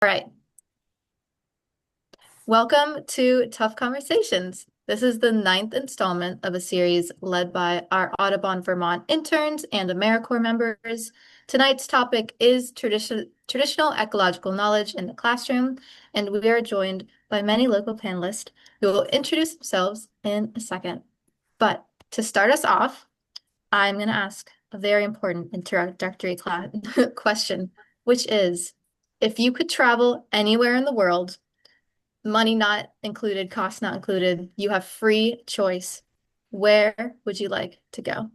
All right. Welcome to Tough Conversations. This is the ninth installment of a series led by our Audubon Vermont interns and AmeriCorps members. Tonight's topic is traditional ecological knowledge in the classroom, and we are joined by many local panelists who will introduce themselves in a second. But to start us off, I'm going to ask a very important introductory question, which is, if you could travel anywhere in the world, money not included, cost not included. You have free choice. Where would you like to go?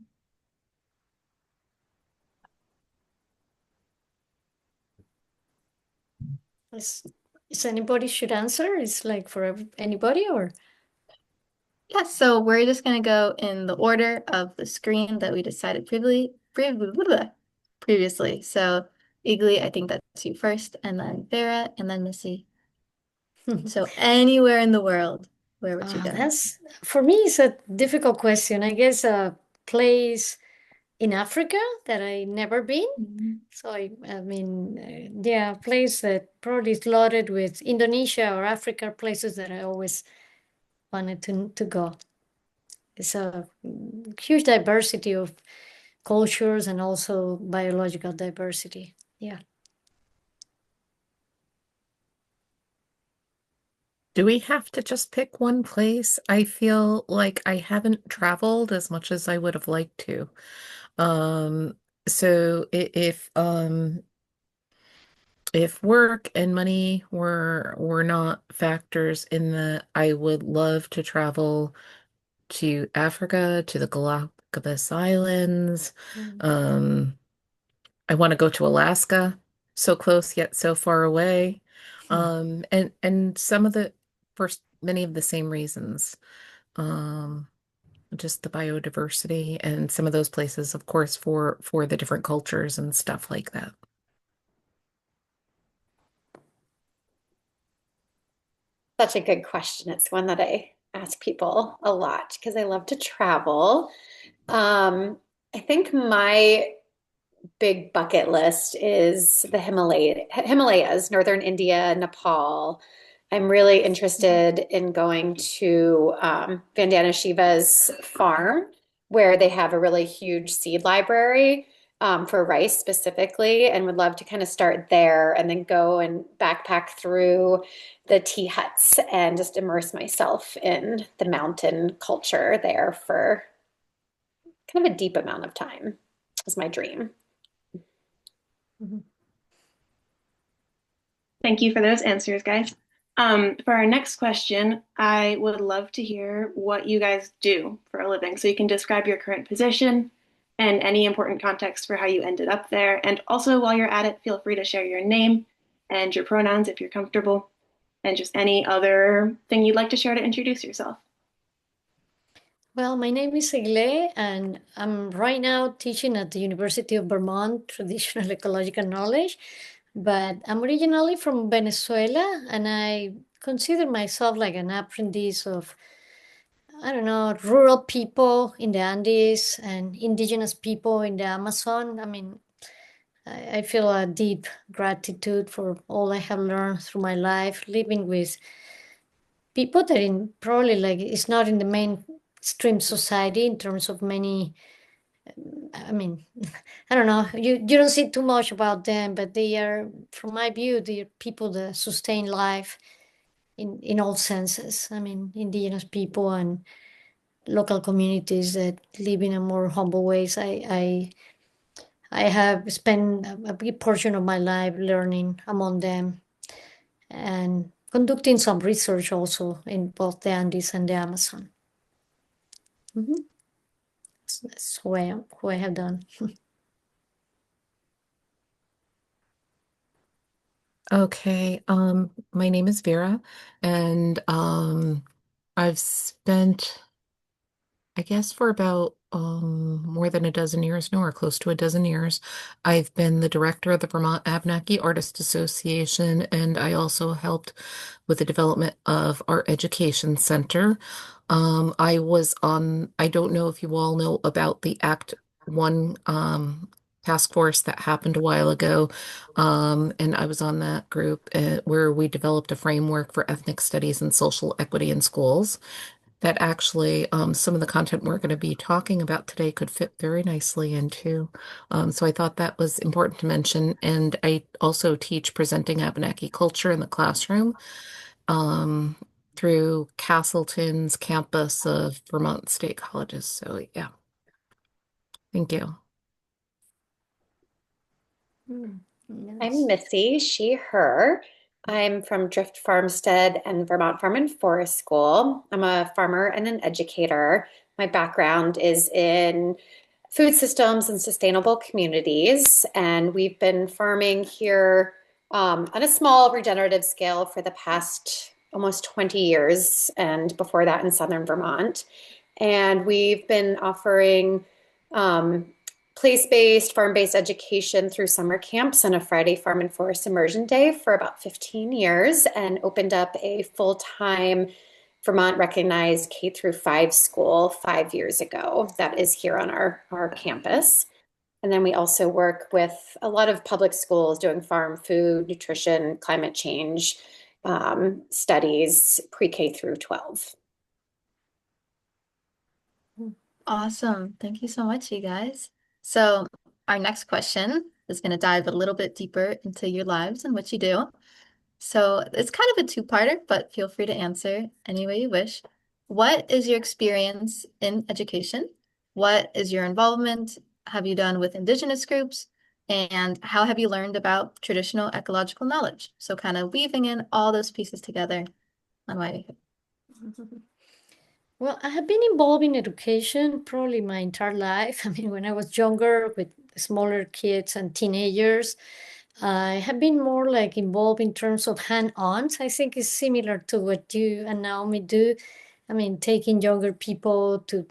Is, is anybody should answer? Is like for anybody or? Yes, so we're just going to go in the order of the screen that we decided previously. So, Igli, I think that's you first, and then Vera, and then Missy. So, anywhere in the world, where would you go? That's for me. It's a difficult question. I guess a place in Africa that I never been. Mhm. So I mean, yeah, a place that probably is loaded with Indonesia or Africa places that I always wanted to go. It's a huge diversity of cultures and also biological diversity. Yeah. Do we have to just pick one place? I feel like I haven't traveled as much as I would have liked to. Um, so if work and money were not factors in that, I would love to travel to Africa, to the Galapagos Islands. Mm. Um, I want to go to Alaska, so close yet so far away. And some of the for many of the same reasons. Um, just the biodiversity and some of those places, of course, for the different cultures and stuff like that. Such a good question. It's one that I ask people a lot because I love to travel. I think my big bucket list is the Himalayas, northern India, Nepal. I'm really interested in going to Vandana Shiva's farm, where they have a really huge seed library for rice specifically, and would love to kind of start there and then go and backpack through the tea huts and just immerse myself in the mountain culture there for kind of a deep amount of time is my dream. Mhm. Thank you for those answers, guys. For our next question, I would love to hear what you guys do for a living. So you can describe your current position and any important context for how you ended up there. And also, while you're at it, feel free to share your name and your pronouns if you're comfortable, and just any other thing you'd like to share to introduce yourself. Well, my name is Igle, and I'm right now teaching at the University of Vermont Traditional Ecological Knowledge. But I'm originally from Venezuela, and I consider myself like an apprentice of, I don't know, rural people in the Andes and indigenous people in the Amazon. I mean, I feel a deep gratitude for all I have learned through my life, living with people that in probably like it's not in the mainstream society in terms of many. I mean, I don't know. You don't see too much about them, but they are, from my view, they are people that sustain life in all senses. I mean, indigenous people and local communities that live in a more humble ways. I have spent a big portion of my life learning among them and conducting some research also in both the Andes and the Amazon. Mhm. That's who I have done. Okay, my name is Vera, and I've spent, I guess, for about more than a dozen years now, or close to a dozen years. I've been the director of the Vermont Abenaki Artist Association, and I also helped with the development of our education center. I don't know if you all know about the Act One task force that happened a while ago. And I was on that group where we developed a framework for ethnic studies and social equity in schools that actually some of the content we're going to be talking about today could fit very nicely into. So I thought that was important to mention. And I also teach presenting Abenaki culture in the classroom um, through Castleton's campus of Vermont State Colleges. So yeah, thank you. I'm Nice. Missy, she, her. I'm from Drift Farmstead and Vermont Farm and Forest School. I'm a farmer and an educator. My background is in food systems and sustainable communities, and we've been farming here on a small regenerative scale for the past almost 20 years, and before that in southern Vermont. And we've been offering um, place-based, farm-based education through summer camps and a Friday farm and forest immersion day for about 15 years and opened up a full-time Vermont recognized K through 5 school 5 years ago that is here on our campus. And then we also work with a lot of public schools doing farm food, nutrition, climate change studies, pre-K through 12. Awesome. Thank you so much, you guys. So, our next question is going to dive a little bit deeper into your lives and what you do. So, it's kind of a two-parter, but feel free to answer any way you wish. What is your experience in education? What is your involvement have you done with indigenous groups? And how have you learned about traditional ecological knowledge? So, kind of weaving in all those pieces together on why. Well, I have been involved in education probably my entire life. I mean, when I was younger with smaller kids and teenagers, I have been more like involved in terms of hand-ons. I think it's similar to what you and Naomi do. I mean, taking younger people to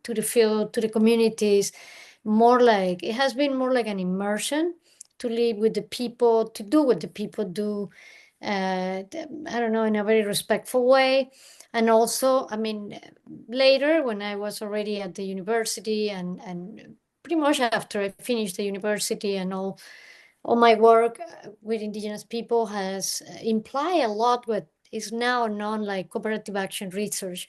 the field, to the communities, more like it has been more like an immersion to live with the people, to do what the people do. I don't know, in a very respectful way. And also, I mean, later when I was already at the university and pretty much after I finished the university and all my work with indigenous people has implied a lot what is now known like cooperative action research.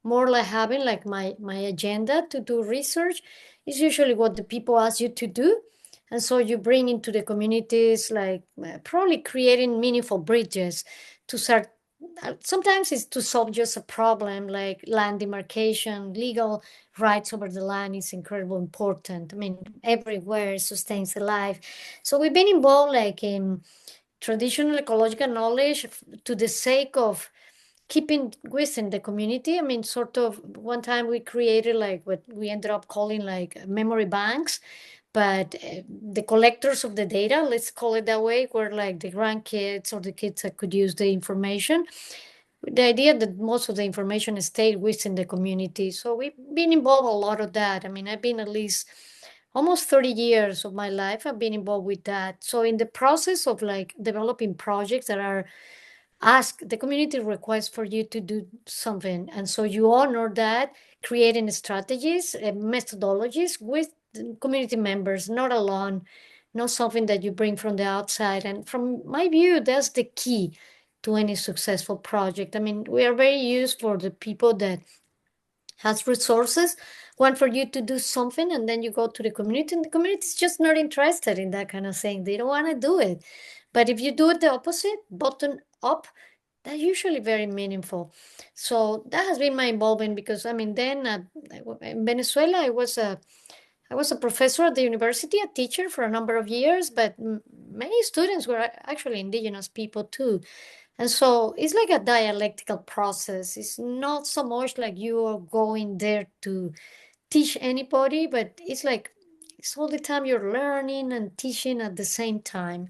More like having like my agenda to do research is usually what the people ask you to do. And so you bring into the communities like probably creating meaningful bridges to start. Sometimes it's to solve just a problem like land demarcation, legal rights over the land is incredibly important. I mean, everywhere sustains the life. So we've been involved like in traditional ecological knowledge to the sake of keeping within the community. I mean, sort of one time we created like what we ended up calling like memory banks, but the collectors of the data, let's call it that way, were like the grandkids or the kids that could use the information. The idea that most of the information stayed within the community. So we've been involved a lot of that. I mean, I've been at least almost 30 years of my life, I've been involved with that. So in the process of like developing projects that are the community requests for you to do something. And so you honor that, creating strategies, methodologies with the community members, not alone, not something that you bring from the outside. And from my view, that's the key to any successful project. I mean, we are very used for the people that has resources, want for you to do something, and then you go to the community, and the community is just not interested in that kind of thing. They don't want to do it. But if you do it the opposite, bottom up, that's usually very meaningful. So that has been my involvement because I mean, then in Venezuela, I was a professor at the university, a teacher for a number of years, but many students were actually indigenous people too. And so it's like a dialectical process. It's not so much like you are going there to teach anybody, but it's like it's all the time you're learning and teaching at the same time.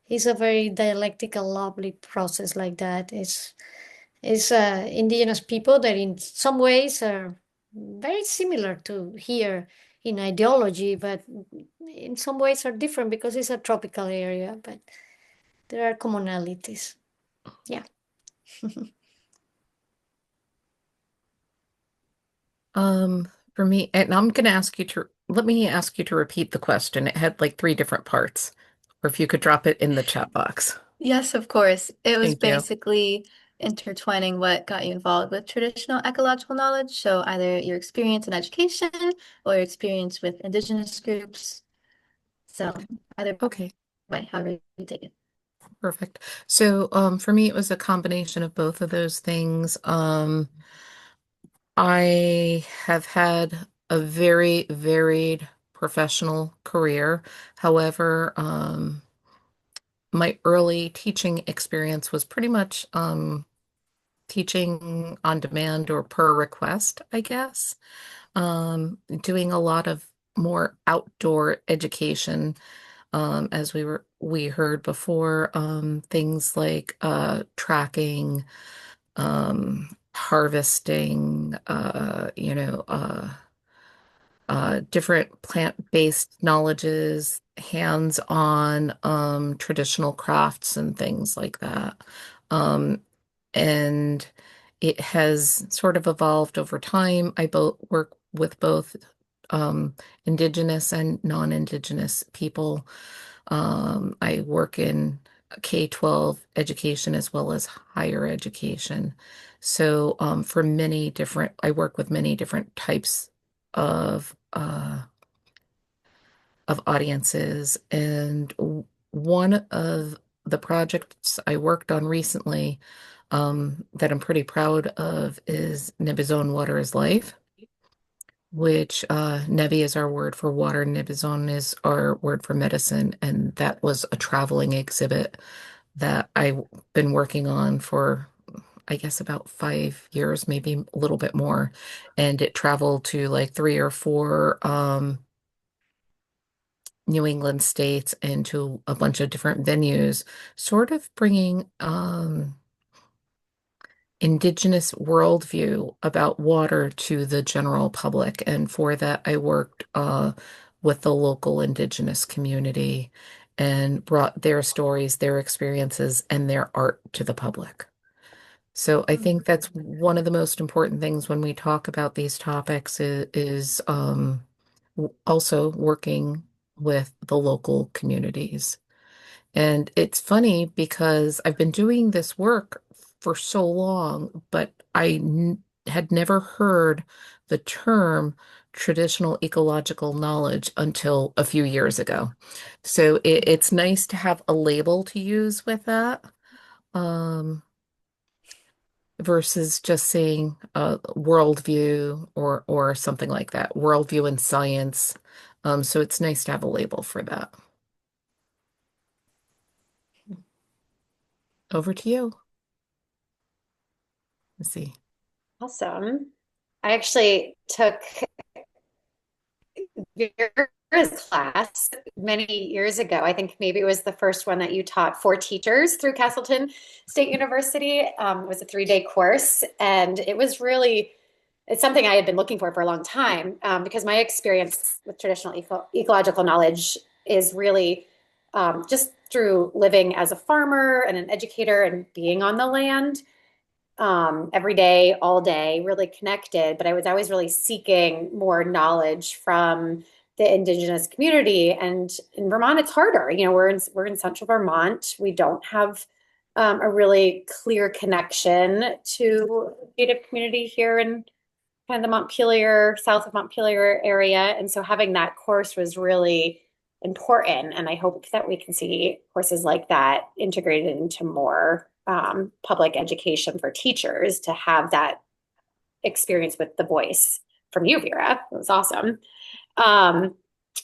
It's a very dialectical, lovely process like that. It's indigenous people that in some ways are very similar to here in ideology, but in some ways are different because it's a tropical area, but there are commonalities. Yeah. Um, For me, and let me ask you to repeat the question. It had like three different parts, or if you could drop it in the chat box. Yes, of course. It was Thank you. basically intertwining what got you involved with traditional ecological knowledge. So either your experience in education or your experience with indigenous groups. So Okay. either Okay. way, however you take it. Perfect. So, for me, it was a combination of both of those things. I have had a very varied professional career. However, my early teaching experience was pretty much teaching on demand or per request, I guess. Doing a lot of more outdoor education, as we heard before, things like tracking, harvesting, different plant-based knowledges, hands-on traditional crafts and things like that. Um, and it has sort of evolved over time. I both work with both indigenous and non-indigenous people. I work in K-12 education as well as higher education. So I work with many different types of audiences, and one of the projects I worked on recently, that I'm pretty proud of, is Nibizone Water is Life, which Nebi is our word for water, Nibizone is our word for medicine, and that was a traveling exhibit that I've been working on for, I guess, about 5 years, maybe a little bit more. And it traveled to like three or four New England states and to a bunch of different venues, sort of bringing indigenous worldview about water to the general public. And for that, I worked with the local indigenous community and brought their stories, their experiences, and their art to the public. So I think that's one of the most important things when we talk about these topics is also working with the local communities. And it's funny because I've been doing this work for so long, but had never heard the term traditional ecological knowledge until a few years ago. So it's nice to have a label to use with that. Um, versus just saying worldview or something like that, worldview in science. So it's nice to have a label for that. Over to you. Let's see. Awesome. I actually took Vera's class many years ago. I think maybe it was the first one that you taught for teachers through Castleton State University. It was a 3-day course, and it's something I had been looking for a long time, because my experience with traditional ecological knowledge is really just through living as a farmer and an educator and being on the land, every day, all day, really connected. But I was always really seeking more knowledge from the indigenous community. And in Vermont, it's harder. We're in central Vermont. We don't have a really clear connection to Native community here in kind of the Montpelier, south of Montpelier area. And so having that course was really important. And I hope that we can see courses like that integrated into more public education for teachers to have that experience with the voice from you, Vera. It was awesome. Um,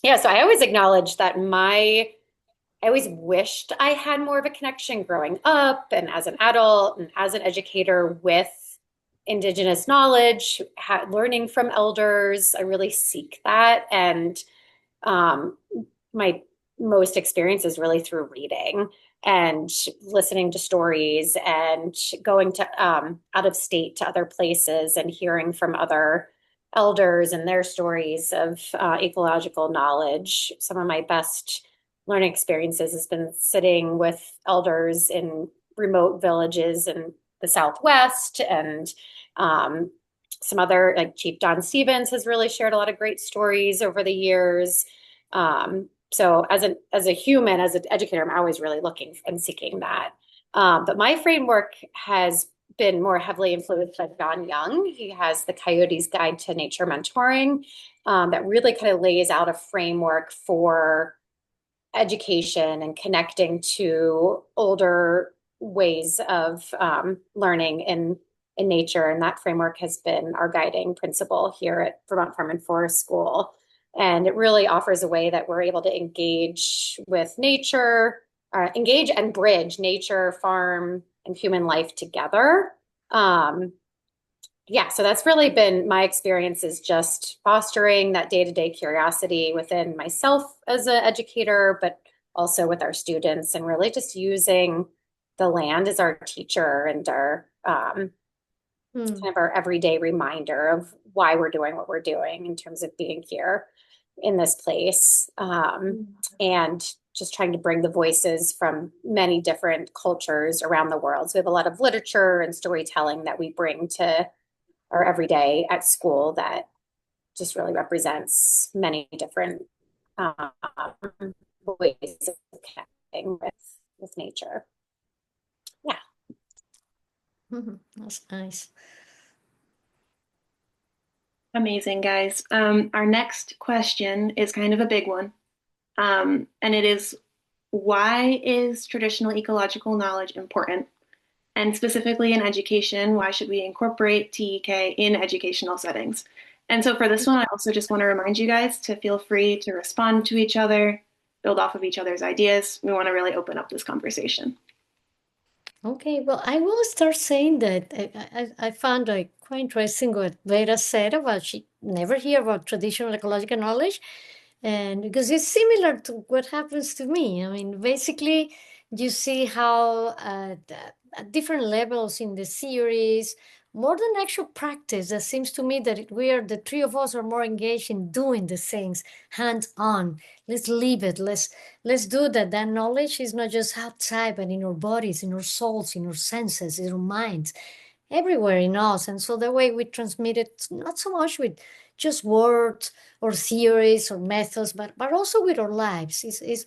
yeah, so I always acknowledge that I always wished I had more of a connection growing up and as an adult and as an educator with indigenous knowledge, learning from elders. I really seek that. And um, my most experience is really through reading and listening to stories and going to out of state to other places and hearing from other elders and their stories of ecological knowledge. Some of my best learning experiences has been sitting with elders in remote villages in the Southwest and um, some other, like Chief John Stevens has really shared a lot of great stories over the years. So as a human, as an educator, I'm always really looking and seeking that. But my framework has been more heavily influenced by John Young. He has the Coyote's Guide to Nature Mentoring, that really kind of lays out a framework for education and connecting to older ways of learning in nature. And that framework has been our guiding principle here at Vermont Farm and Forest School. And it really offers a way that we're able to engage with nature, engage and bridge nature, farm, and human life together. Yeah, so that's really been my experience, is just fostering that day-to-day curiosity within myself as an educator, but also with our students, and really just using the land as our teacher and our kind of our everyday reminder of why we're doing what we're doing in terms of being here in this place, and just trying to bring the voices from many different cultures around the world. So we have a lot of literature and storytelling that we bring to our everyday at school that just really represents many different ways of connecting with nature. Yeah. That's nice. Amazing, guys. Our next question is kind of a big one. And it is, why is traditional ecological knowledge important? And specifically in education, why should we incorporate TEK in educational settings? And so for this one, I also just want to remind you guys to feel free to respond to each other, build off of each other's ideas. We want to really open up this conversation. Okay, well, I will start saying that I found like quite interesting what Vera said about she never hear about traditional ecological knowledge, and because it's similar to what happens to me. I mean, basically, you see how at different levels in the series, more than actual practice, it seems to me that we are the three of us are more engaged in doing the things hands on. Let's live it. Let's do that. That knowledge is not just outside, but in our bodies, in our souls, in our senses, in our minds, everywhere in us. And so the way we transmit it, not so much with just words or theories or methods, but also with our lives. Is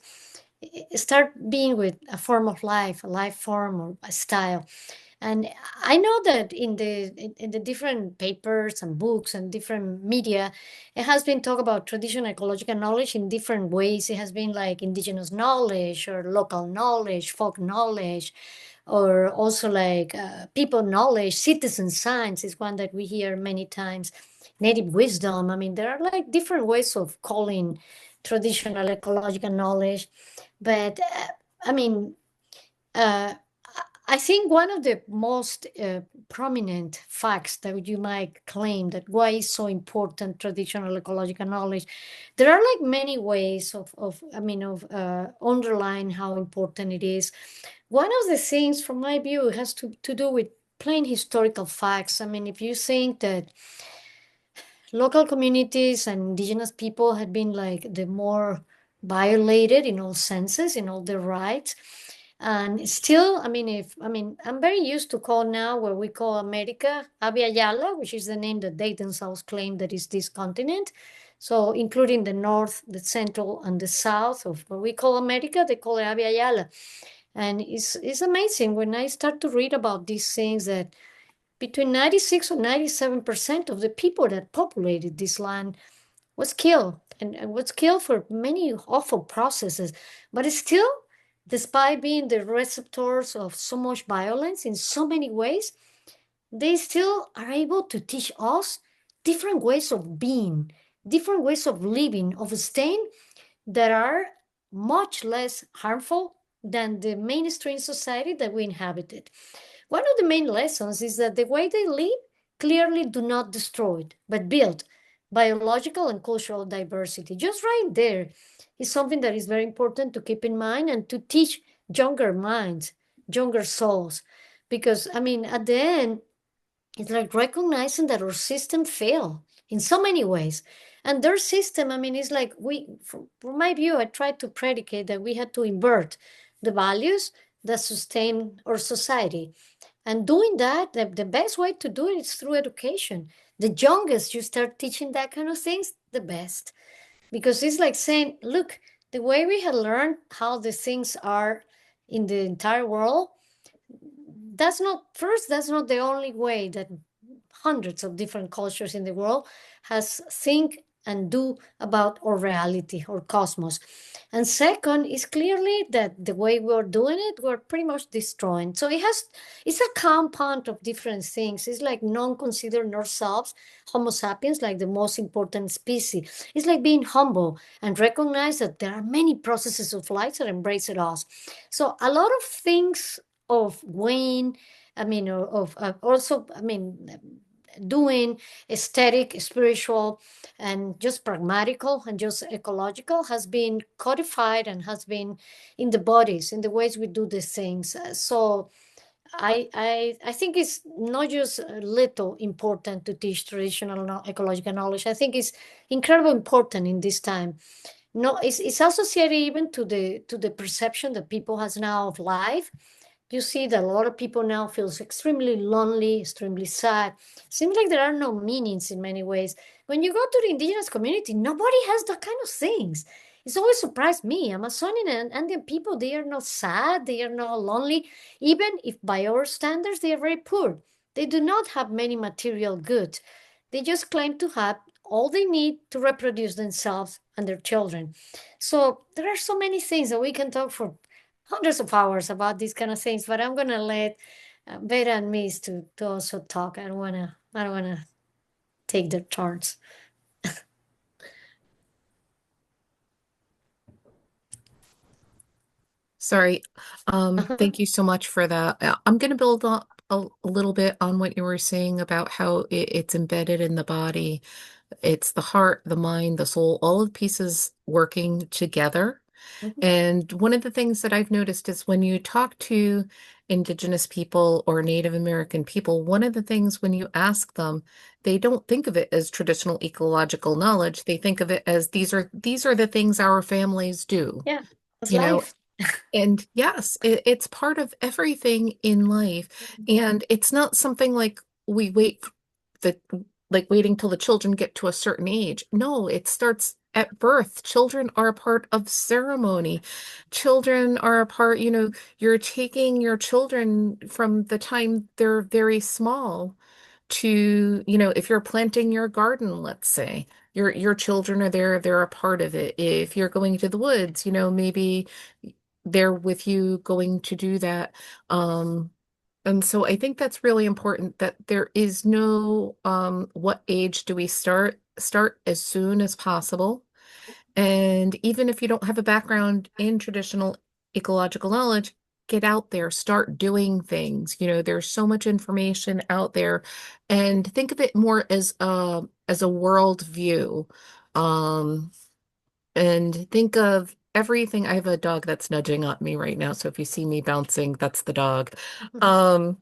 start being with a form of life, a life form or a style. And I know that in the different papers and books and different media, it has been talk about traditional ecological knowledge in different ways. It has been like indigenous knowledge or local knowledge, folk knowledge, or also like people knowledge, citizen science is one that we hear many times, native wisdom. I mean, there are like different ways of calling traditional ecological knowledge. But I mean, uh, I think one of the most prominent facts that you might claim that why is so important traditional ecological knowledge, there are like many ways of underline how important it is. One of the things from my view has to do with plain historical facts. I mean, if you think that local communities and indigenous people had been like the more violated in all senses, in all their rights. And still, I'm very used to call now where we call America Abya Yala, which is the name that they themselves claim that is this continent. So including the north, the central, and the south of what we call America, they call it Abya Yala. And it's amazing when I start to read about these things that between 96 or 97% of the people that populated this land was killed and was killed for many awful processes. But still, despite being the receptors of so much violence in so many ways, they still are able to teach us different ways of being, different ways of living, of staying that are much less harmful than the mainstream society that we inhabited. One of the main lessons is that the way they live clearly do not destroy it, but build biological and cultural diversity. Just right there is something that is very important to keep in mind and to teach younger minds, younger souls. Because, I mean, at the end, it's like recognizing that our system failed in so many ways. And their system, I mean, it's like from my view, I tried to predicate that we had to invert the values that sustain our society. And doing that, the best way to do it is through education. the youngest you start teaching that kind of things, the best. Because it's like saying, look, the way we had learned how the things are in the entire world, that's not the only way that hundreds of different cultures in the world has think and do about our reality or cosmos. And second is clearly that the way we're doing it, we're pretty much destroying. So it's a compound of different things. It's like non-considering ourselves, Homo sapiens, like the most important species. It's like being humble and recognize that there are many processes of life that embrace us. So a lot of things of weighing, I mean, of also, I mean, doing aesthetic, spiritual, and just pragmatical and just ecological has been codified and has been in the bodies, in the ways we do these things. So I think it's not just a little important to teach traditional ecological knowledge. I think it's incredibly important in this time. No, it's associated even to the perception that people has now of life. You see that a lot of people now feels extremely lonely, extremely sad. Seems like there are no meanings in many ways. When you go to the indigenous community, nobody has that kind of things. It's always surprised me. Amazonian and Andean people, they are not sad, they are not lonely, even if by our standards they are very poor. They do not have many material goods. They just claim to have all they need to reproduce themselves and their children. So there are so many things that we can talk for hundreds of hours about these kind of things, but I'm gonna let Vera and Miss to also talk. I don't wanna take their turns. Sorry. Thank you so much for that. I'm going to build up a little bit on what you were saying about how it's embedded in the body. It's the heart, the mind, the soul, all of the pieces working together. Mhm. And one of the things that I've noticed is when you talk to Indigenous people or Native American people, one of the things when you ask them, they don't think of it as traditional ecological knowledge. They think of it as these are the things our families do, Yeah, that's you know, life. and yes, it's part of everything in life. And it's not something like we wait the like waiting till the children get to a certain age. No, it starts at birth. Children are a part of ceremony. Children are a part, you're taking your children from the time they're very small to, if you're planting your garden, let's say, your children are there, they're a part of it. If you're going to the woods, maybe they're with you going to do that. And so I think that's really important that there is no what age do we start? Start as soon as possible. And even if you don't have a background in traditional ecological knowledge, get out there, start doing things. There's so much information out there, and think of it more as a world view. Um, and think of everything. I have a dog that's nudging at me right now, so if you see me bouncing, that's the dog. Um,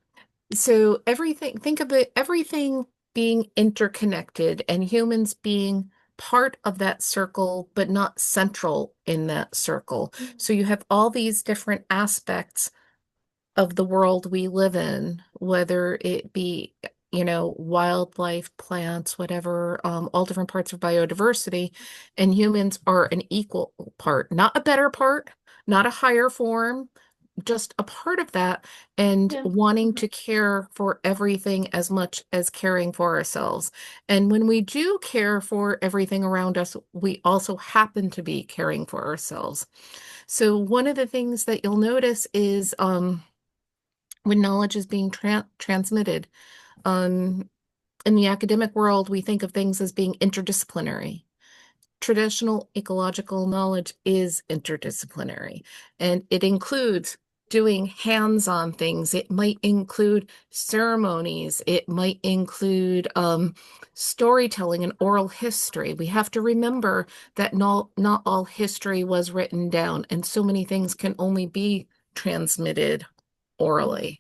so everything, think of it, everything being interconnected and humans being part of that circle, but not central in that circle. So you have all these different aspects of the world we live in, whether it be, wildlife, plants, whatever, all different parts of biodiversity, and humans are an equal part, not a better part, not a higher form, just a part of that, and Yeah. wanting to care for everything as much as caring for ourselves. And when we do care for everything around us, we also happen to be caring for ourselves. So one of the things that you'll notice is when knowledge is being transmitted. Um, in the academic world, we think of things as being interdisciplinary. Traditional ecological knowledge is interdisciplinary, and it includes doing hands-on things. It might include ceremonies. It might include storytelling and oral history. We have to remember that not all history was written down, and so many things can only be transmitted orally.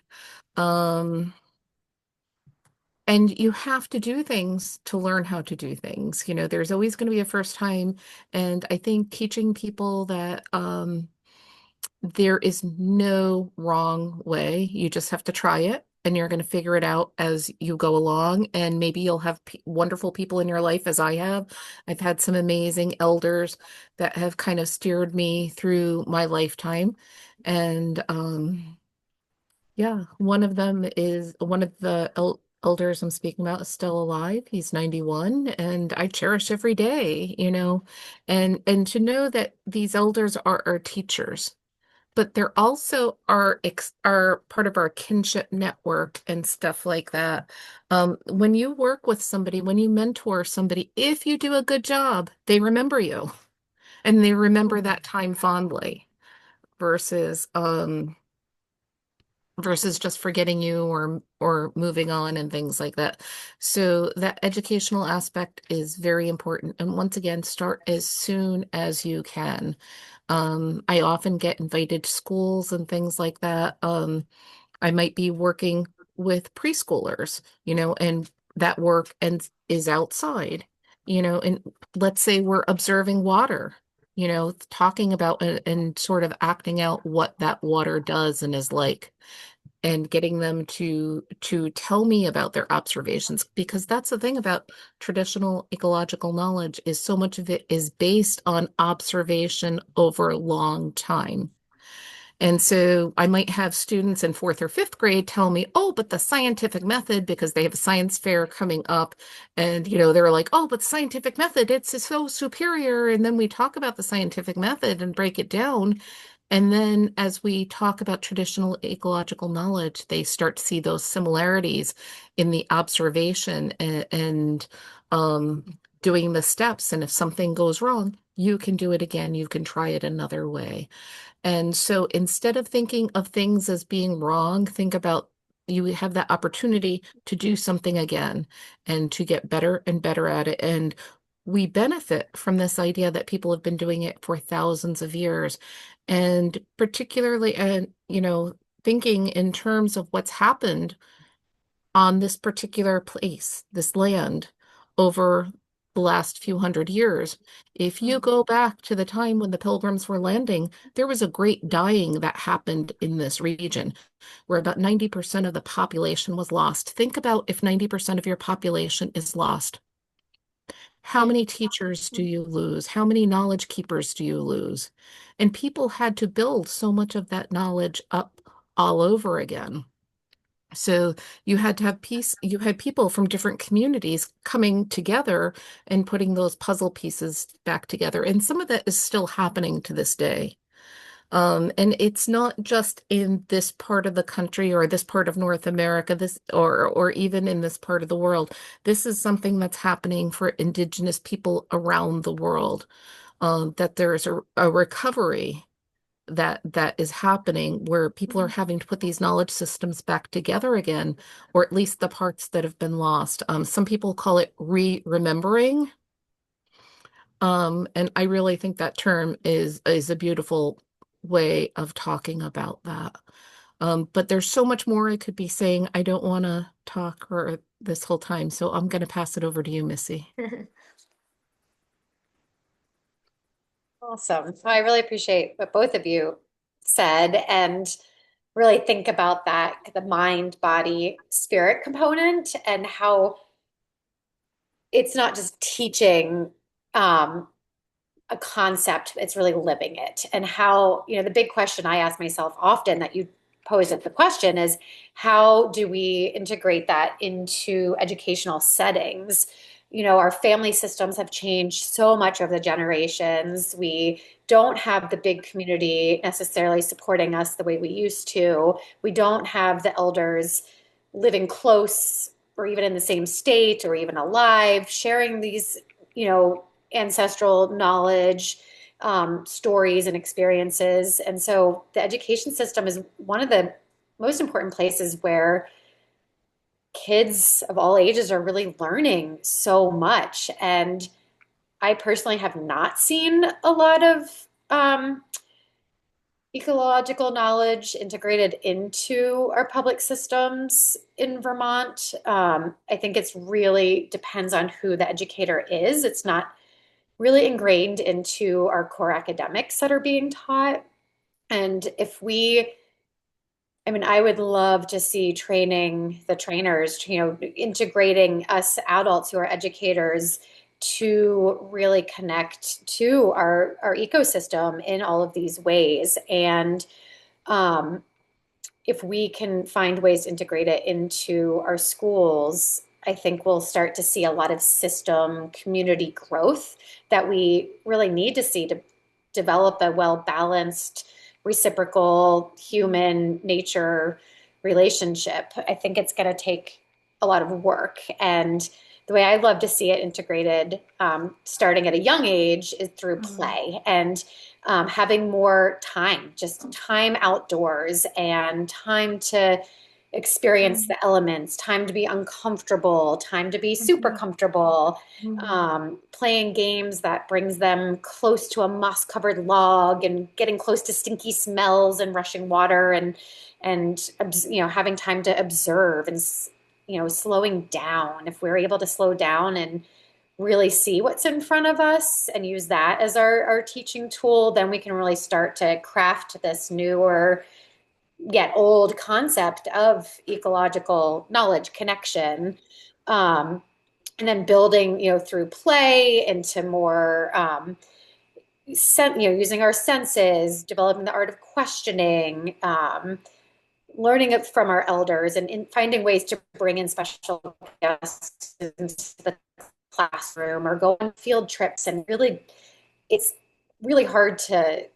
Um, and you have to do things to learn how to do things. There's always going to be a first time. And I think teaching people that there is no wrong way. You just have to try it. and you're going to figure it out as you go along. And maybe you'll have wonderful people in your life, as I have. I've had some amazing elders that have kind of steered me through my lifetime. And yeah, one of them is one of the elders I'm speaking about is still alive. He's 91, and I cherish every day, and to know that these elders are our teachers, but they're also are part of our kinship network and stuff like that. When you work with somebody, when you mentor somebody, if you do a good job, they remember you and they remember that time fondly versus just forgetting you or moving on and things like that. So that educational aspect is very important. And once again, start as soon as you can. I often get invited to schools and things like that. I might be working with preschoolers, and that work and is outside, and let's say we're observing water, talking about and sort of acting out what that water does and is like and getting them to tell me about their observations, because that's the thing about traditional ecological knowledge is so much of it is based on observation over a long time. And so I might have students in fourth or fifth grade tell me, oh, but the scientific method, because they have a science fair coming up, and they're like, oh, but scientific method, it's so superior. And then we talk about the scientific method and break it down. And then as we talk about traditional ecological knowledge, they start to see those similarities in the observation and doing the steps. And if something goes wrong, you can do it again. You can try it another way. And so instead of thinking of things as being wrong, think about you have that opportunity to do something again and to get better and better at it. And we benefit from this idea that people have been doing it for thousands of years. And particularly, and thinking in terms of what's happened on this particular place, this land, over the last few hundred years. If you go back to the time when the pilgrims were landing, there was a great dying that happened in this region where about 90% of the population was lost. Think about if 90% of your population is lost. How Yeah. many teachers do you lose? How many knowledge keepers do you lose? And people had to build so much of that knowledge up all over again. So you had to have you had people from different communities coming together and putting those puzzle pieces back together. And some of that is still happening to this day. And it's not just in this part of the country or this part of North America, this or even in this part of the world. This is something that's happening for indigenous people around the world. That there's a recovery that is happening where people are having to put these knowledge systems back together again, or at least the parts that have been lost. Some people call it re-remembering. And I really think that term is a beautiful way of talking about that. But there's so much more I could be saying. I don't want to talk for this whole time, so I'm going to pass it over to you, Missy. Awesome. Well, I really appreciate what both of you said and really think about that, the mind, body, spirit component and how it's not just teaching a concept, it's really living it. And how, the big question I ask myself often that you posed at the question is how do we integrate that into educational settings? Our family systems have changed so much over the generations. We don't have the big community necessarily supporting us the way we used to. We don't have the elders living close or even in the same state or even alive, sharing these, ancestral knowledge, stories, and experiences. And so the education system is one of the most important places where kids of all ages are really learning so much. And I personally have not seen a lot of ecological knowledge integrated into our public systems in Vermont. I think it's really depends on who the educator is. It's not really ingrained into our core academics that are being taught. And if we I mean, I would love to see training the trainers, integrating us adults who are educators to really connect to our ecosystem in all of these ways. And um, if we can find ways to integrate it into our schools, I think we'll start to see a lot of system community growth that we really need to see to develop a well-balanced, reciprocal human nature relationship. I think it's going to take a lot of work. And the way I love to see it integrated, starting at a young age, is through Mm, play and having more time, just time outdoors and time to experience mm, the elements, time to be uncomfortable, time to be super mhm, comfortable, mm, playing games that brings them close to a moss-covered log and getting close to stinky smells and rushing water and having time to observe and slowing down. If we're able to slow down and really see what's in front of us and use that as our teaching tool, then we can really start to craft this newer yet old concept of ecological knowledge connection. Um, and then building, through play into more, using our senses, developing the art of questioning, learning it from our elders and finding ways to bring in special guests into the classroom or go on field trips and really it's really hard to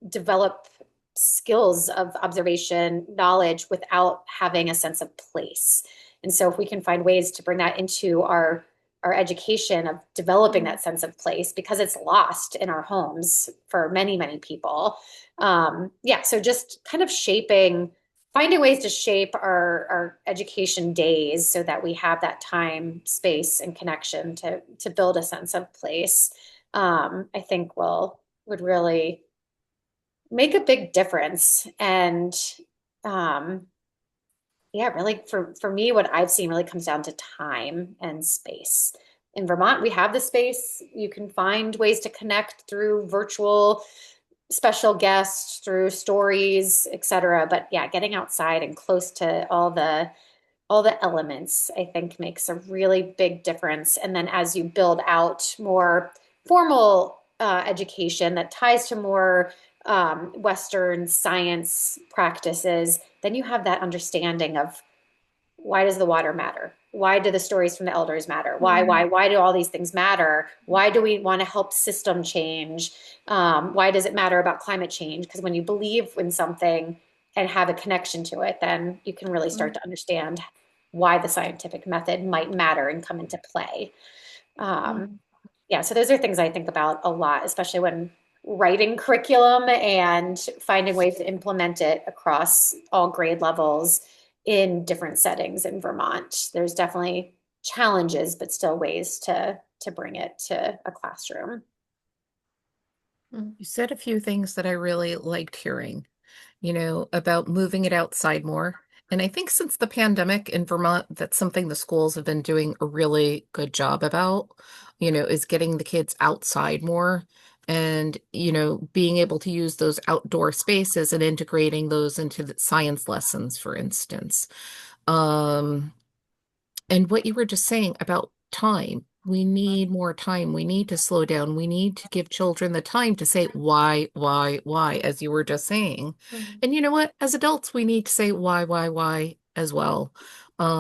develop skills of observation knowledge without having a sense of place. And so if we can find ways to bring that into our education of developing mm, that sense of place because it's lost in our homes for many, many people. Yeah, so just kind of finding ways to shape our education days so that we have that time, space, and connection to build a sense of place. I think would really make a big difference. And um, yeah, really for me, what I've seen really comes down to time and space. In Vermont, we have the space. You can find ways to connect through virtual special guests, through stories, etc. But yeah, getting outside and close to all the elements, I think makes a really big difference. And then as you build out more formal education that ties to more Western science practices, then you have that understanding of why does the water matter? Why do the stories from the elders matter? mm, Why do all these things matter? Why do we want to help system change? Why does it matter about climate change? Because when you believe in something and have a connection to it, then you can really start mm, to understand why the scientific method might matter and come into play. Um, mm, yeah, so those are things I think about a lot, especially when writing curriculum and finding ways to implement it across all grade levels in different settings in Vermont. There's definitely challenges, but still ways to bring it to a classroom. mm, You said a few things that I really liked hearing, about moving it outside more. And I think since the pandemic in Vermont, that's something the schools have been doing a really good job about, is getting the kids outside more and, being able to use those outdoor spaces and integrating those into the science lessons, for instance. Um, and what you were just saying about time, we need more time. We need to slow down. We need to give children the time to say why, as you were just saying. mm, And you know what? As adults, we need to say why as well.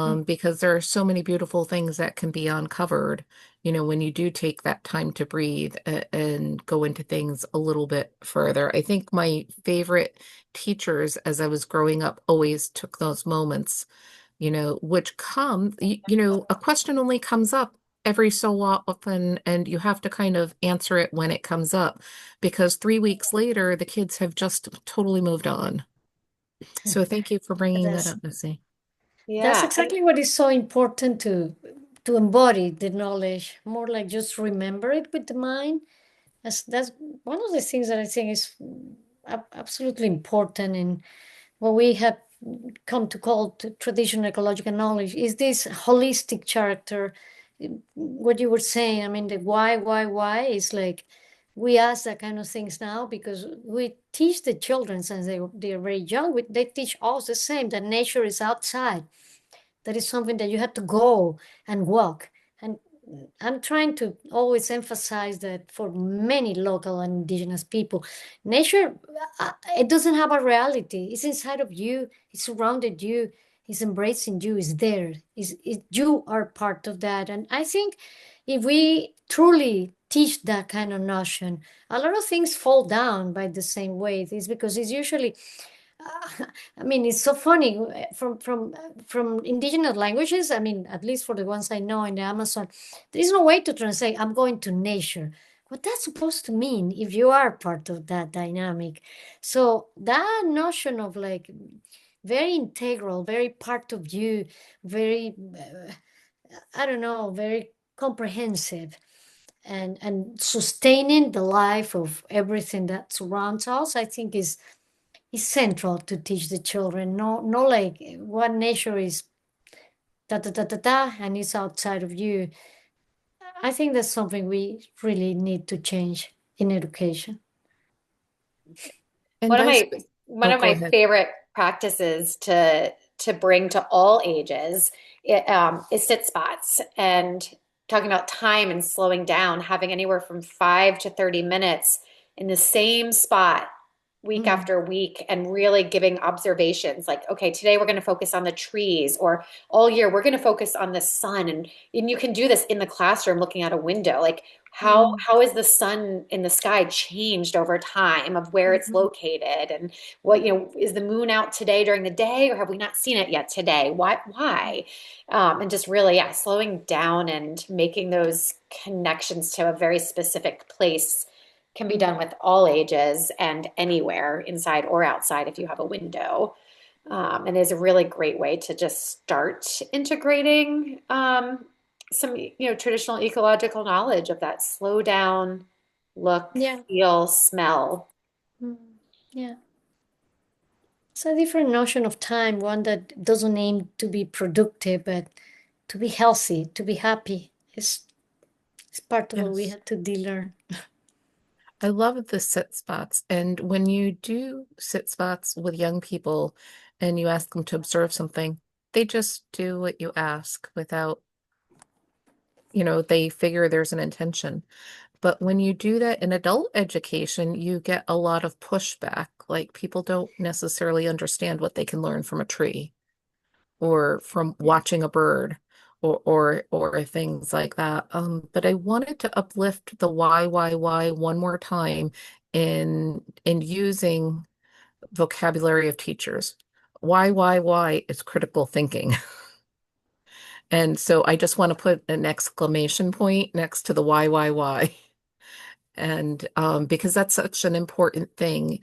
mm, Because there are so many beautiful things that can be uncovered, when you do take that time to breathe and go into things a little bit further. I think my favorite teachers as I was growing up always took those moments which a question only comes up every so often, and you have to kind of answer it when it comes up because 3 weeks later, the kids have just totally moved on. So thank you for bringing that That's up, Missy. that's Yeah, exactly what is so important to embody the knowledge, more like just remember it with the mind. That's one of the things that I think is absolutely important in what we have come to call traditional ecological knowledge is this holistic character. What you were saying, I mean, the why is like we ask that kind of things now because we teach the children since they're very young. They teach us the same, that nature is outside. That is something that you have to go and walk. And I'm trying to always emphasize that for many local and indigenous people, nature, it doesn't have a reality. It's inside of you, it's surrounded you, it's embracing you, it's there. You are part of that. And I think if we truly teach that kind of notion, a lot of things fall down by the same way. It's because it's usually I mean, it's so funny from indigenous languages. I mean, at least for the ones I know in the Amazon, there is no way to translate. I'm going to nature. What that's supposed to mean if you are part of that dynamic. So that notion of like very integral, very part of you, very I don't know, very comprehensive and sustaining the life of everything that surrounds us, I think is central to teach the children. No, like what nature is da da da da da, and it's outside of you. I think that's something we really need to change in education. And One of vice. my one Oh, of go my ahead. favorite practices to bring to all ages is sit spots and talking about time and slowing down, having anywhere from 5 to 30 minutes in the same spot week Mm. after week and really giving observations like, okay, today we're going to focus on the trees, or all year we're going to focus on the sun. And you can do this in the classroom looking out a window. Like Mm. how is the sun in the sky changed over time of where it's Mhm. located, and what, is the moon out today during the day, or have we not seen it yet today? Why? And just really, yeah, slowing down and making those connections to a very specific place can be done Mm. with all ages and anywhere, inside or outside, if you have a window. And is a really great way to just start integrating some, traditional ecological knowledge of that slow down, look, Yeah. feel, smell. Mm. Yeah. It's a different notion of time, one that doesn't aim to be productive, but to be healthy, to be happy. It's part of what we Yes. have to de-learn. I love the sit spots. And when you do sit spots with young people and you ask them to observe something, they just do what you ask without, they figure there's an intention. But when you do that in adult education, you get a lot of pushback. Like people don't necessarily understand what they can learn from a tree or from watching a bird or things like that. But I wanted to uplift the why one more time in using vocabulary of teachers. Why is critical thinking. And so I just want to put an exclamation point next to the why. And because that's such an important thing.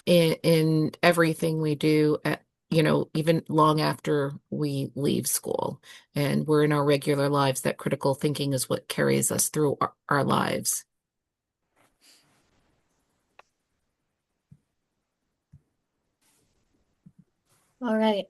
In everything we do at, even long after we leave school and we're in our regular lives, that critical thinking is what carries us through our lives. All right.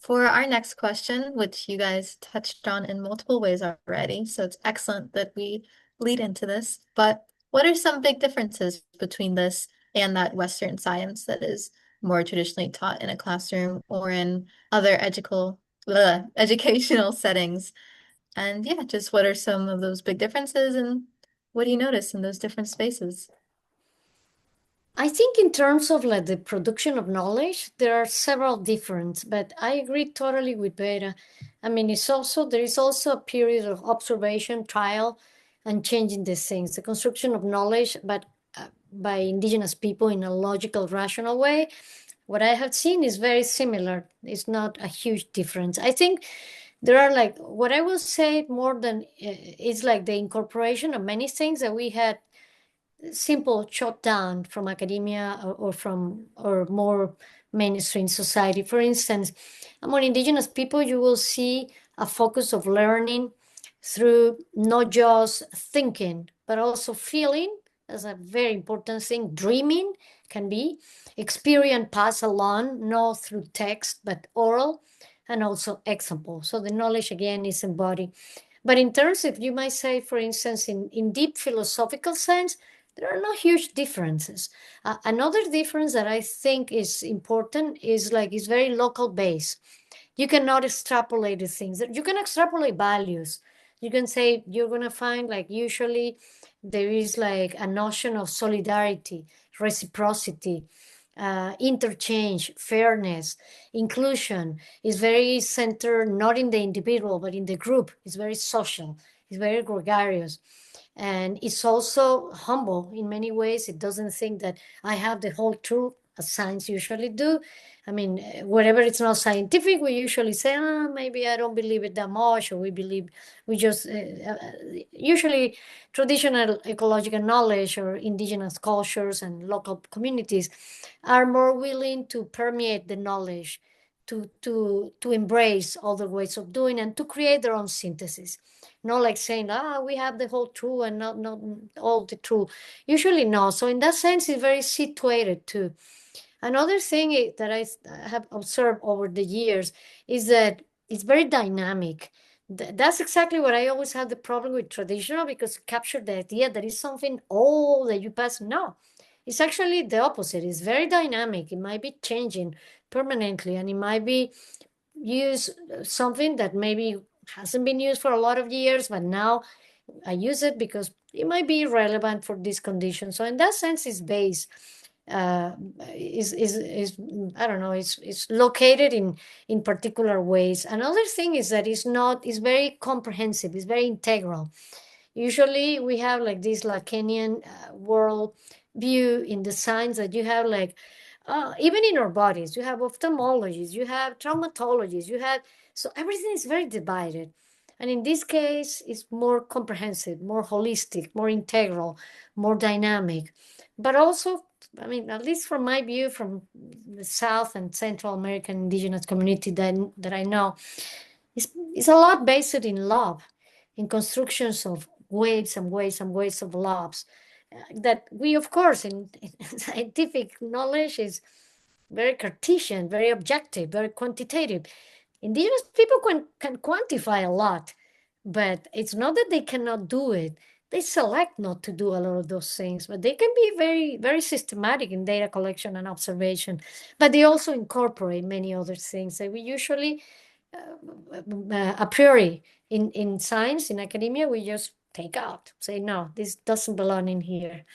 For our next question, which you guys touched on in multiple ways already, so it's excellent that we lead into this. But what are some big differences between this and that Western science that is more traditionally taught in a classroom or in other educational settings? And yeah, just what are some of those big differences and what do you notice in those different spaces? I think in terms of like the production of knowledge, there are several different, but I agree totally with Vera. I mean, there is also a period of observation, trial, and changing these things. The construction of knowledge, but by indigenous people in a logical, rational way. What I have seen is very similar. It's not a huge difference. I think there are like what I will say more than is like the incorporation of many things that we had simple shot down from academia or from or more mainstream society. For instance, among indigenous people, you will see a focus of learning through not just thinking, but also feeling as a very important thing. Dreaming can be experience passed along, not through text, but oral, and also example. So the knowledge again is embodied. But in terms of, you might say, for instance, in deep philosophical sense, there are no huge differences. Another difference that I think is important is like it's very local based. You cannot extrapolate the things. You can extrapolate values. You can say you're gonna find like usually there is like a notion of solidarity, reciprocity, interchange, fairness, inclusion is very centered not in the individual but in the group. It's very social. It's very gregarious. And it's also humble in many ways. It doesn't think that I have the whole truth, as science usually do. I mean, wherever it's not scientific, we usually say, maybe I don't believe it that much, or we just, usually traditional ecological knowledge or indigenous cultures and local communities are more willing to permeate the knowledge, to embrace other ways of doing and to create their own synthesis. Not like saying, we have the whole truth and not all the truth. Usually no. So in that sense, it's very situated too. Another thing that I have observed over the years is that it's very dynamic. That's exactly what I always have the problem with traditional, because capture the idea that it's something old that you pass. No, it's actually the opposite. It's very dynamic. It might be changing permanently, and it might be use something that maybe hasn't been used for a lot of years, but now I use it because it might be relevant for this condition. So in that sense, it's based, uh, is I don't know, it's located in particular ways. Another thing is that it's very comprehensive, it's very integral. Usually we have like this Lacanian world view in the science that you have like, even in our bodies, you have ophthalmologists, you have traumatologists, so everything is very divided. And in this case, it's more comprehensive, more holistic, more integral, more dynamic. But also, I mean, at least from my view, from the South and Central American indigenous community that I know, it's a lot based in love, in constructions of waves and waves and waves of loves. That we, of course, in scientific knowledge is very Cartesian, very objective, very quantitative. Indigenous people can quantify a lot, but it's not that they cannot do it. They select not to do a lot of those things, but they can be very, very systematic in data collection and observation. But they also incorporate many other things that we usually, a priori, in science, in academia, we just take out, say, no, this doesn't belong in here.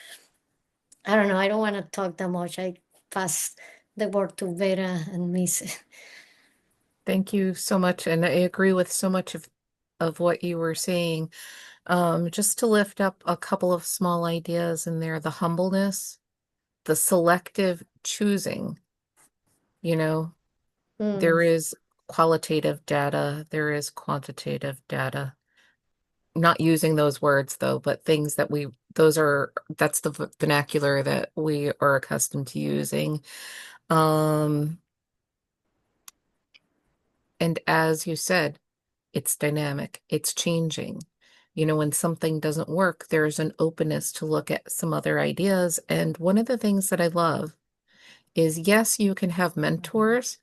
I don't know. I don't want to talk that much. I pass the word to Vera and Miss. Thank you so much. And I agree with so much of what you were saying. Just to lift up a couple of small ideas in there, the humbleness, the selective choosing, you know, there is qualitative data, there is quantitative data. Not using those words though, but things that that's the vernacular that we are accustomed to using. And as you said, it's dynamic, it's changing. When something doesn't work, there's an openness to look at some other ideas. And one of the things that I love is, yes, you can have mentors,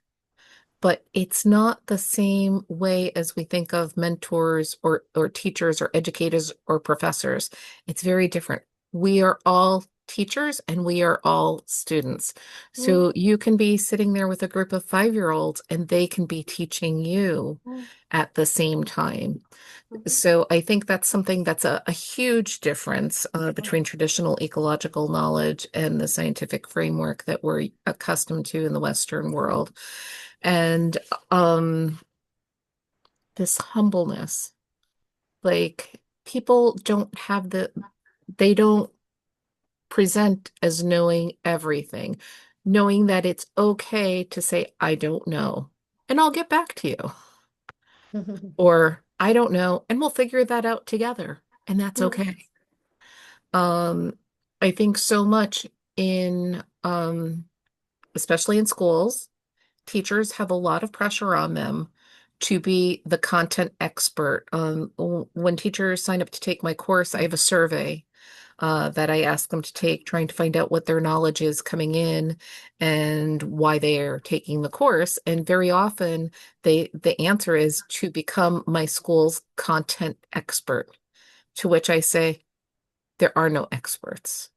but it's not the same way as we think of mentors or teachers or educators or professors. It's very different. We are all teachers and we are all students. So you can be sitting there with a group of 5-year-olds and they can be teaching you at the same time. So I think that's something that's a huge difference between traditional ecological knowledge and the scientific framework that we're accustomed to in the Western world. And this humbleness, like people they don't present as knowing everything, knowing that it's okay to say, I don't know, and I'll get back to you. Or I don't know, and we'll figure that out together, and that's okay. I think so much especially in schools, teachers have a lot of pressure on them to be the content expert. When teachers sign up to take my course, I have a survey that I ask them to take, trying to find out what their knowledge is coming in and why they are taking the course. And very often the answer is to become my school's content expert, to which I say, there are no experts.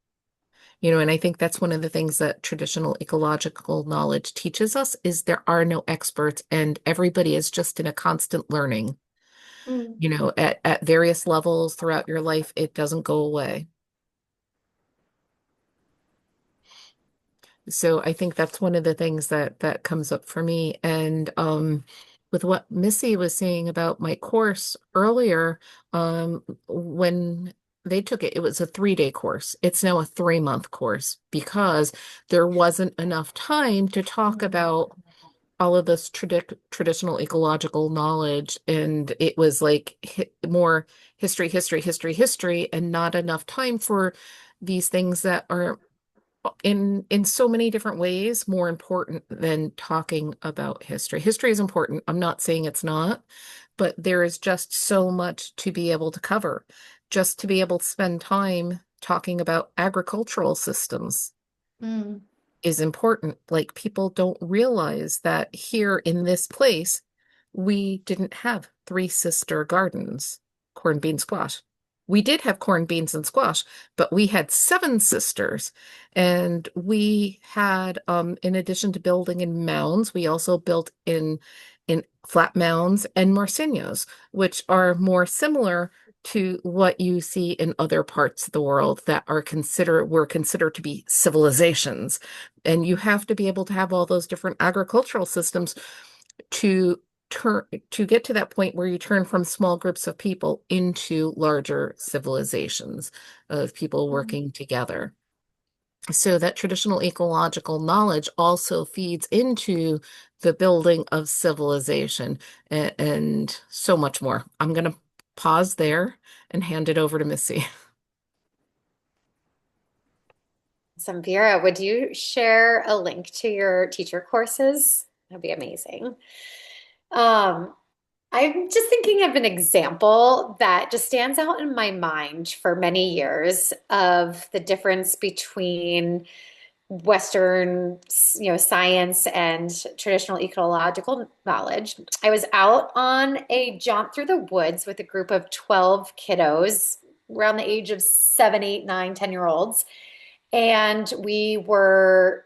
And I think that's one of the things that traditional ecological knowledge teaches us is there are no experts and everybody is just in a constant learning. Mm. At various levels throughout your life, it doesn't go away. So I think that's one of the things that comes up for me. And with what Missy was saying about my course earlier, when they took it, it was a 3-day course. It's now a 3-month course because there wasn't enough time to talk about all of this traditional ecological knowledge. And it was like more history, history, history, history, and not enough time for these things that are in so many different ways more important than talking about history. History is important. I'm not saying it's not, but there is just so much to be able to cover. Just to be able to spend time talking about agricultural systems Mm. is important. Like people don't realize that here in this place, we didn't have three sister gardens, corn, bean, squash. We did have corn, beans, and squash, but we had 7 sisters. And we had, in addition to building in mounds, we also built in flat mounds and marcinhos, which are more similar to what you see in other parts of the world that were considered to be civilizations. And you have to be able to have all those different agricultural systems to to get to that point where you turn from small groups of people into larger civilizations of people working together. So that traditional ecological knowledge also feeds into the building of civilization and so much more. I'm going to pause there and hand it over to Missy. So, Vera, would you share a link to your teacher courses? That'd be amazing. Um, I'm just thinking of an example that just stands out in my mind for many years of the difference between Western, science and traditional ecological knowledge. I was out on a jaunt through the woods with a group of 12 kiddos around the age of 7, 8, 9, 10 year olds. And we were,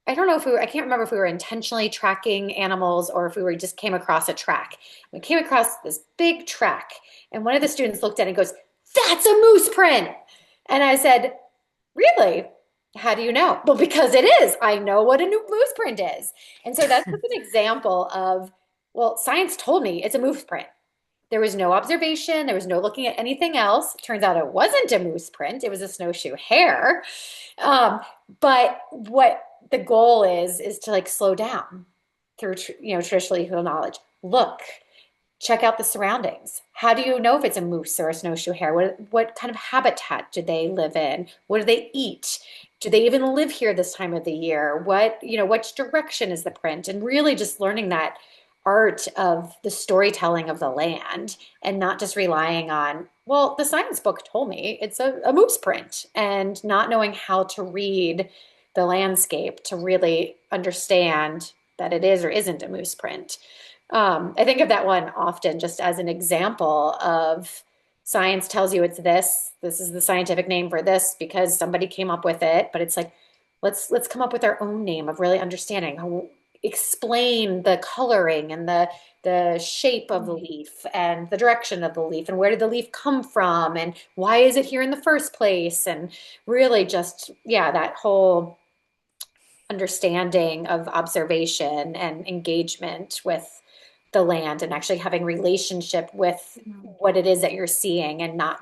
I don't know if we were, I can't remember if we were intentionally tracking animals or if we were just came across a track. We came across this big track, and one of the students looked at it and goes, "That's a moose print." And I said, "Really? How do you know?" "Well, because it is. I know what a moose print is." And so that's just an example of, well, science told me it's a moose print. There was no observation. There was no looking at anything else. Turns out it wasn't a moose print. It was a snowshoe hare. Um, but what the goal is to like slow down through, traditional eco knowledge. Look, check out the surroundings. How do you know if it's a moose or a snowshoe hare? What kind of habitat do they live in? What do they eat? Do they even live here this time of the year? Which direction is the print? And really just learning that art of the storytelling of the land and not just relying on, well, the science book told me it's a moose print, and not knowing how to read the landscape to really understand that it is or isn't a moose print. I think of that one often just as an example of science tells you it's this. This is the scientific name for this because somebody came up with it. But it's like, let's come up with our own name of really understanding how explain the coloring and the shape of the leaf and the direction of the leaf and where did the leaf come from and why is it here in the first place, and really just that whole understanding of observation and engagement with the land and actually having relationship with what it is that you're seeing, and not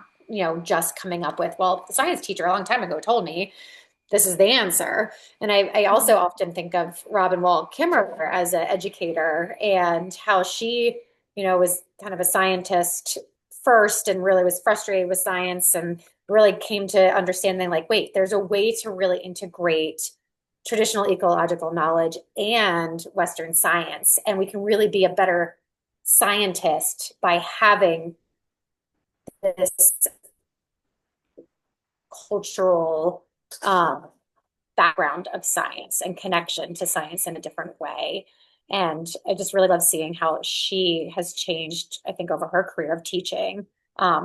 just coming up with, well, the science teacher a long time ago told me this is the answer. And I also often think of Robin Wall Kimmerer as an educator and how she was kind of a scientist first and really was frustrated with science and really came to understanding, like, wait, there's a way to really integrate traditional ecological knowledge and Western science. And we can really be a better scientist by having this cultural background of science and connection to science in a different way. And I just really love seeing how she has changed, I think, over her career of teaching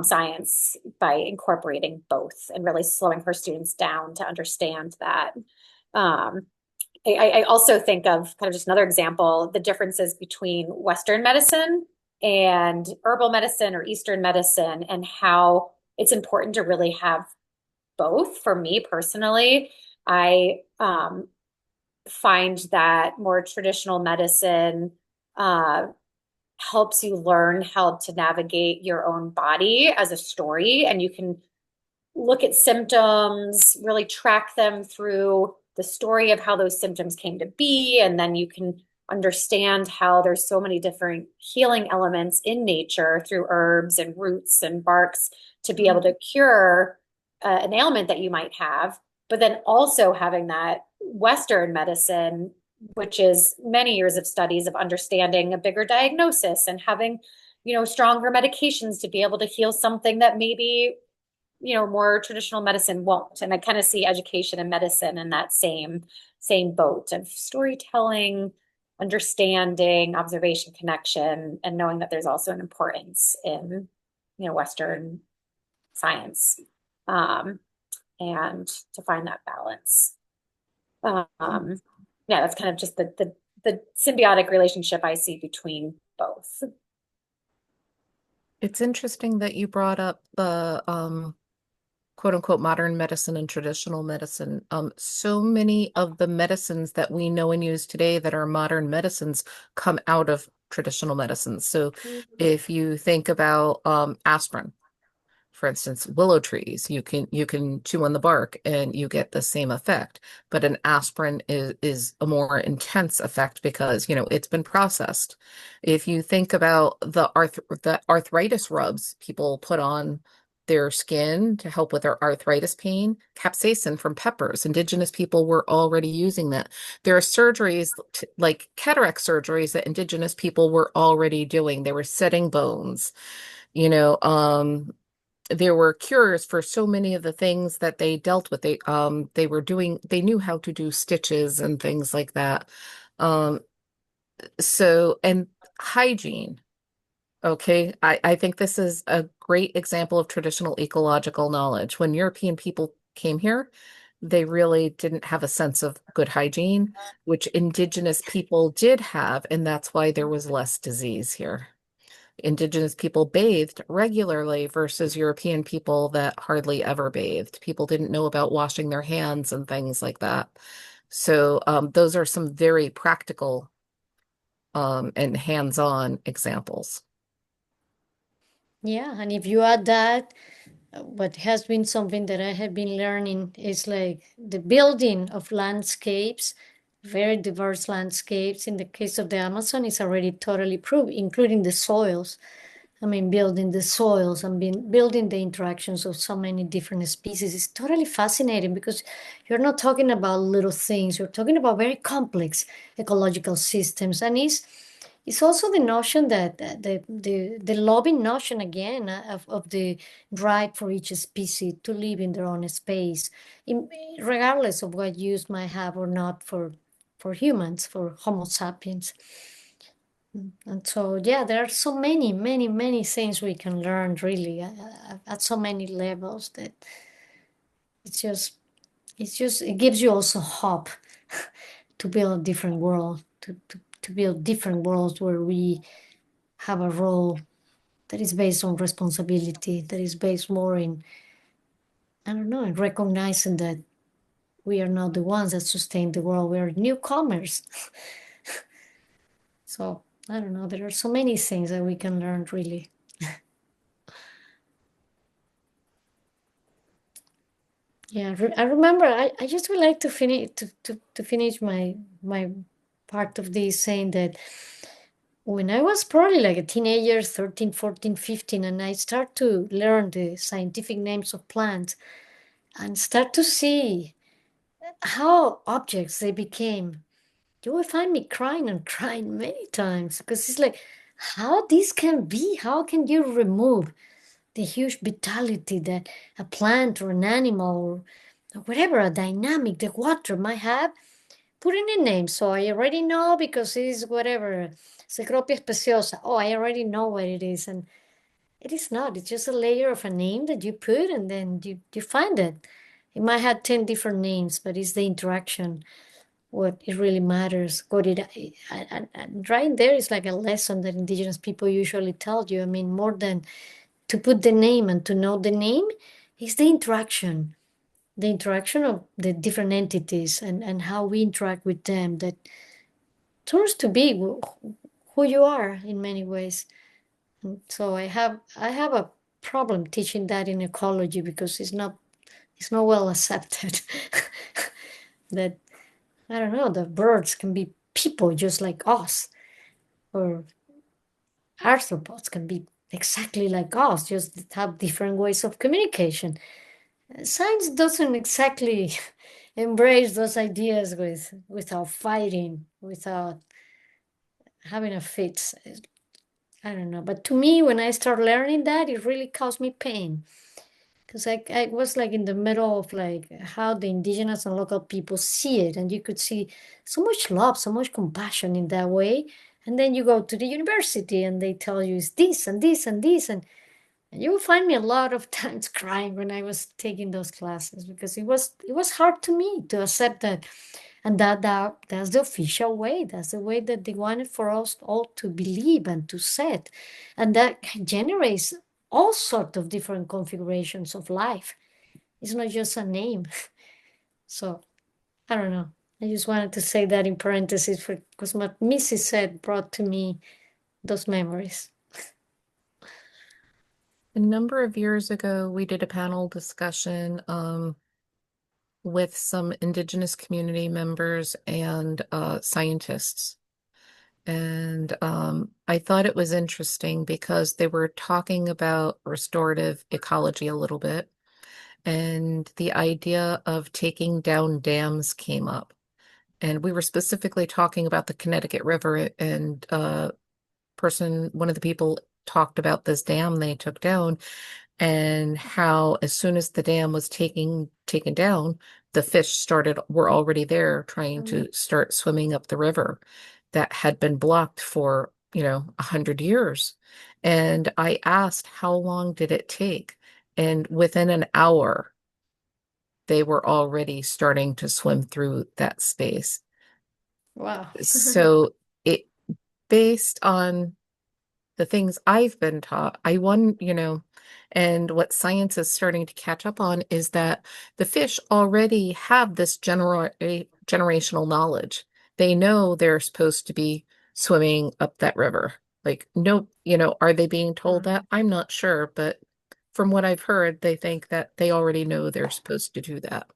science by incorporating both and really slowing her students down to understand that. I also think of kind of just another example, the differences between Western medicine and herbal medicine or Eastern medicine, and how it's important to really have both. For me personally, I find that more traditional medicine helps you learn how to navigate your own body as a story, and you can look at symptoms, really track them through the story of how those symptoms came to be. And then you can understand how there's so many different healing elements in nature through herbs and roots and barks to be able to cure an ailment that you might have. But then also having that Western medicine, which is many years of studies of understanding a bigger diagnosis and having, stronger medications to be able to heal something that maybe more traditional medicine won't. And I kind of see education and medicine in that same boat of storytelling, understanding, observation, connection, and knowing that there's also an importance in Western science, and to find that balance. Yeah, that's kind of just the symbiotic relationship I see between both. It's interesting that you brought up the quote unquote modern medicine and traditional medicine. So many of the medicines that we know and use today that are modern medicines come out of traditional medicines. So if you think about aspirin, for instance, willow trees, you can chew on the bark and you get the same effect. But an aspirin is a more intense effect because, it's been processed. If you think about the arthritis rubs people put on their skin to help with their arthritis pain, capsaicin from peppers, indigenous people were already using that. There are surgeries like cataract surgeries that indigenous people were already doing. They were setting bones, you know, there were cures for so many of the things that they dealt with. They knew how to do stitches and things like that. Um, and hygiene. Okay. I think this is a great example of traditional ecological knowledge. When European people came here, they really didn't have a sense of good hygiene, which indigenous people did have, and that's why there was less disease here. Indigenous people bathed regularly versus European people that hardly ever bathed. People didn't know about washing their hands and things like that. So those are some very practical and hands-on examples. Yeah, and if you add that, what has been something that I have been learning is like the building of landscapes, very diverse landscapes. In the case of the Amazon, is already totally proved, including the soils. I mean, building the soils and building the interactions of so many different species is totally fascinating because you're not talking about little things. You're talking about very complex ecological systems, and it's also the notion that the loving notion again of the right for each species to live in their own space, regardless of what use might have or not for humans, for Homo sapiens. And so, yeah, there are so many, many, many things we can learn really at so many levels that it's just, it gives you also hope to build a different world, to build different worlds where we have a role that is based on responsibility, that is based more in, I don't know, in recognizing that we are not the ones that sustain the world, we are newcomers. So, I don't know, there are so many things that we can learn really. Yeah, I remember. I just would like to finish to finish my part of this saying that when I was probably like a teenager, 13, 14, 15, and I start to learn the scientific names of plants and start to see how objects they became, you will find me crying and crying many times because it's like how this can be. How can you remove the huge vitality that a plant or an animal or whatever, a dynamic the water might have, put in a name. So I already know because it is whatever, Cecropia speciosa. Oh, I already know what it is. And it is not. It's just a layer of a name that you put and then you find it. It might have 10 different names, but it's the interaction what it really matters. And right there is like a lesson that indigenous people usually tell you. I mean, more than to put the name and to know the name is the interaction of the different entities and how we interact with them that turns to be who you are in many ways. And so I have a problem teaching that in ecology because it's not well accepted. That I don't know, the birds can be people just like us, or arthropods can be exactly like us, just have different ways of communication. Science doesn't exactly embrace those ideas without fighting, without having a fit. I don't know. But to me, when I start learning that, it really caused me pain. Because I was like in the middle of like how the indigenous and local people see it. And you could see so much love, so much compassion in that way. And then you go to the university and they tell you it's this and this and this. And you will find me a lot of times crying when I was taking those classes because it was hard to me to accept that. And that's the official way. That's the way that they wanted for us all to believe and to set. And that generates all sorts of different configurations of life. It's not just a name. So I don't know. I just wanted to say that in parentheses for because what Missy said brought to me those memories. A number of years ago, we did a panel discussion with some indigenous community members and scientists. And I thought it was interesting because they were talking about restorative ecology a little bit, and the idea of taking down dams came up. And we were specifically talking about the Connecticut River, and one of the people talked about this dam they took down and how as soon as the dam was taken down, the fish were already there trying to start swimming up the river that had been blocked for, 100 years. And I asked, how long did it take? And within an hour, they were already starting to swim through that space. Wow. So it based on the things I've been taught, and what science is starting to catch up on is that the fish already have this generational knowledge. They know they're supposed to be swimming up that river. Like, no, are they being told that? I'm not sure, but from what I've heard, they think that they already know they're supposed to do that.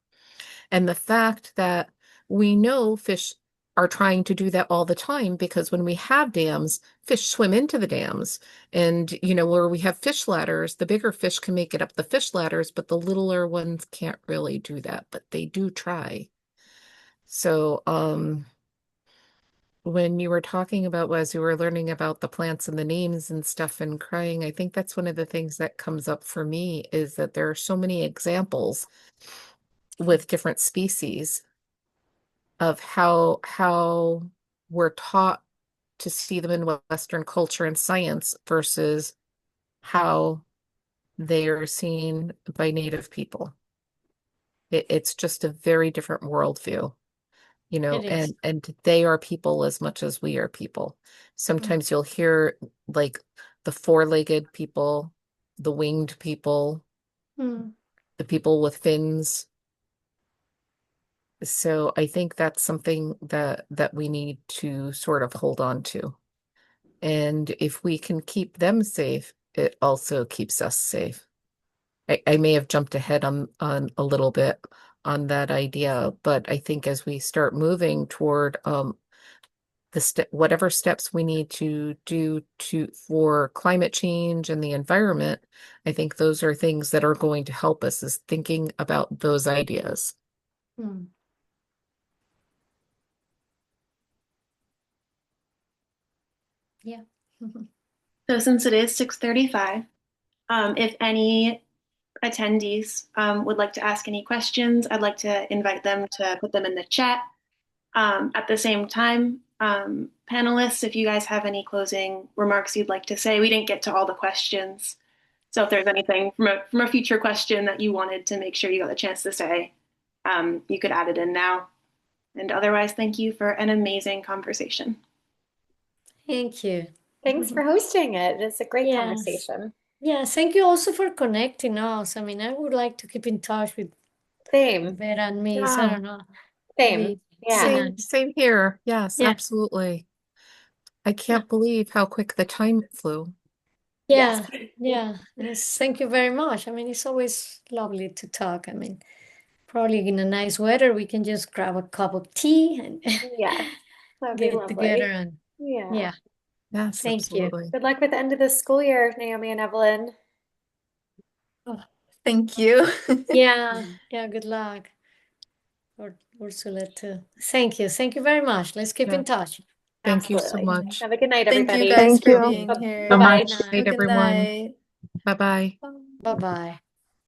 And the fact that we know fish are trying to do that all the time because when we have dams, fish swim into the dams. And, where we have fish ladders, the bigger fish can make it up the fish ladders, but the littler ones can't really do that, but they do try. So, when you were talking about, as you were learning about the plants and the names and stuff and crying, I think that's one of the things that comes up for me is that there are so many examples with different species of how we're taught to see them in Western culture and science versus how they are seen by Native people. It's just a very different worldview, It is. and they are people as much as we are people. Sometimes you'll hear like the four-legged people, the winged people, Mm. the people with fins. So I think that's something that we need to sort of hold on to. And if we can keep them safe, it also keeps us safe. I may have jumped ahead on a little bit on that idea, but I think as we start moving toward whatever steps we need to do for climate change and the environment, I think those are things that are going to help us is thinking about those ideas. Mm. Yeah. So since it is 6:35, If any attendees would like to ask any questions, I'd like to invite them to put them in the chat. At the same time, panelists, if you guys have any closing remarks you'd like to say, we didn't get to all the questions. So if there's anything from a future question that you wanted to make sure you got the chance to say, you could add it in now. And otherwise, thank you for an amazing conversation. Thank you. Thanks for hosting it. It's a great Yes. conversation. Yeah, thank you also for connecting us. I mean, I would like to keep in touch with Same. Vera and Miss. I Yeah. don't know. Same. Maybe Yeah. Same here. Yes, Yeah. absolutely. I can't believe how quick the time flew. Yeah, Yes. yeah. Yes, thank you very much. I mean, it's always lovely to talk. I mean, probably in a nice weather, we can just grab a cup of tea and Yes. That'd be get together lovely. and Yeah. yeah, Yes, thank you. absolutely. Good luck with the end of the school year, Naomi and Evelyn. Oh, thank you. Yeah, yeah, good luck. Or Ursula too. Thank you. Thank you very much. Let's keep Yeah. in touch. Thank you so Absolutely. much. Have a good night, Thank you everybody. guys Thank for you being so here. Bye-bye. much. Night. Have a Night, good everyone. night. Bye-bye. Bye-bye.